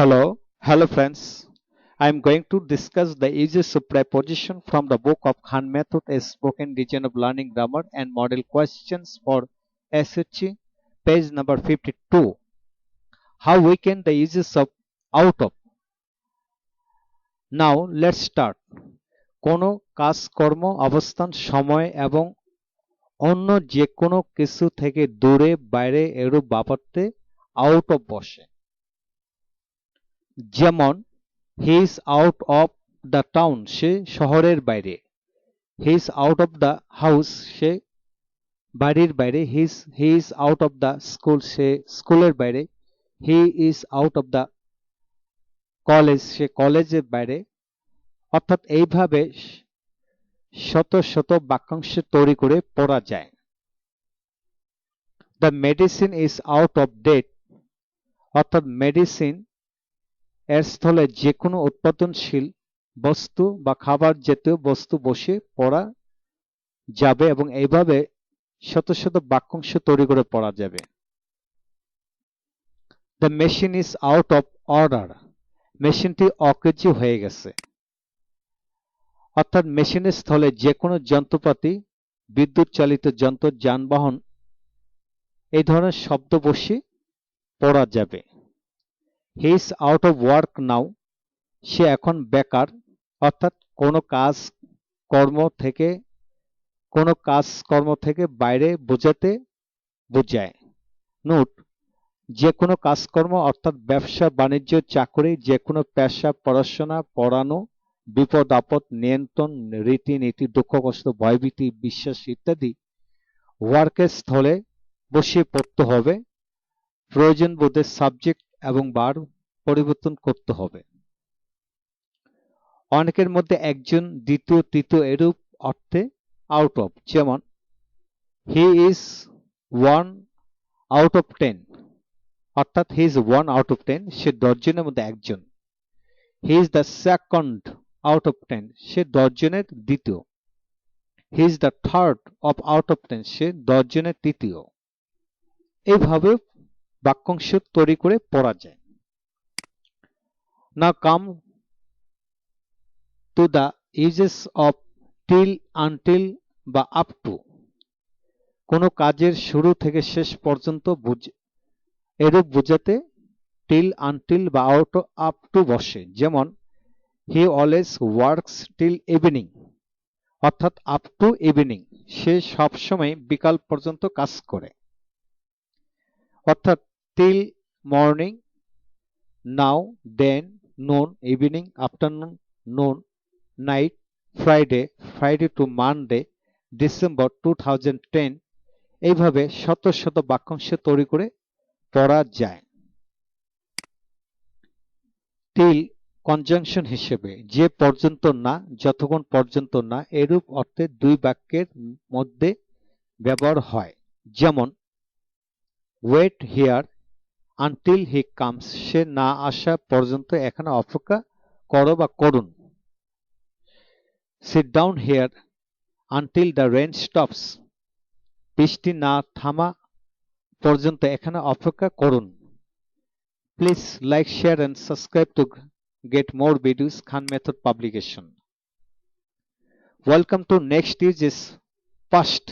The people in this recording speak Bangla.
Hello friends. I am going to discuss the uses of preposition from the book of Khan Method, a spoken region of learning grammar and model questions for SHE, page number 52. How we can the uses of out of. Now let's start. কোনো কাজকর্ম অবস্থান সময় এবং অন্য যে কোনো কিছু থেকে দূরে বাইরে এরূপ বাপাতে আউট অফ বসে। যেমন he is out of the town, সে শহরের বাইরে। He is out of the house, সে বাড়ির বাইরে। He is out of the school, সে স্কুলের বাইরে। He is out of the college, সে কলেজের বাইরে। অর্থাৎ এইভাবে শত শত বাক্যাংশ তৈরি করে পড়া যায়। The medicine is out of date, অর্থাৎ মেডিসিন এর স্থলে যে কোনো উৎপাদনশীল বস্তু বা খাবার জাতীয় বস্তু বসে পড়া যাবে এবং এইভাবে শত শত বাক্যাংশ তৈরি করে পড়া যাবে। The machine is out of order, মেশিনটি অকেজো হয়ে গেছে। অর্থাৎ মেশিনের স্থলে যে কোনো যন্ত্রপাতি, বিদ্যুৎ চালিত যন্ত্র, যানবাহন এই ধরনের শব্দ বসে পড়া যাবে। He is out of work now, সে এখন বেকার। অর্থাৎ কোনো কাজকর্ম থেকে বাইরে বোঝাতে বোঝায়। নোট: যে কোনো কাজকর্ম অর্থাৎ ব্যবসা বাণিজ্য, চাকরি, যে কোনো পেশা, পড়াশোনা, পড়ানো, বিপদ আপদ নিয়ন্ত্রণ, রীতিনীতি, দুঃখ কষ্ট, ভয়ভীতি, বিশ্বাস ইত্যাদি ওয়ার্কের স্থলে বসিয়ে পড়তে হবে। প্রয়োজন বোধে সাবজেক্ট এবং ভার্ব পরিবর্তন করতে হবে। অনেকের মধ্যে একজন, দ্বিতীয়, তৃতীয় এরূপ অর্থে আউট অফ। যেমন হি ইজ 1 আউট অফ 10, অর্থাৎ হি ইজ 1 আউট অফ 10, সে 10 জনের মধ্যে একজন। He is the second out of 10, সে 10 জনের দ্বিতীয়। He is the third of out of 10, সে 10 জনের তৃতীয়। এইভাবে বাক্যাংশ তৈরি করে পড়া যায়। Now come to the uses of till, until বা আপ টু। কোনো কাজের শুরু থেকে শেষ পর্যন্ত এরূপ বোঝাতে টিল, আনটিল বা আপ টু বসে। যেমন he always works till evening, অর্থাৎ আপ টু ইভিনিং, সে সবসময় বিকাল পর্যন্ত কাজ করে। অর্থাৎ টিল মর্নিং, নাও, দেন, নুন, ইভিনিং, আফটারনুন, নুন, night, Friday two Monday, December 2010। এইভাবে শত শত বাক্যাংশ তৈরি করে পড়া যায়। টিল কনজাংশন হিসেবে যে পর্যন্ত না, যতক্ষণ পর্যন্ত না এরূপ অর্থে দুই বাক্যের মধ্যে ব্যবহার হয়। যেমন wait here until he comes, সে না আসা পর্যন্ত এখানে অপেক্ষা করো বা করুন। Sit down here until the rain stops, বৃষ্টি না থামা পর্যন্ত এখানে অপেক্ষা করুন। Please like, share and subscribe to get more videos Khan Method publication. Welcome to next is past.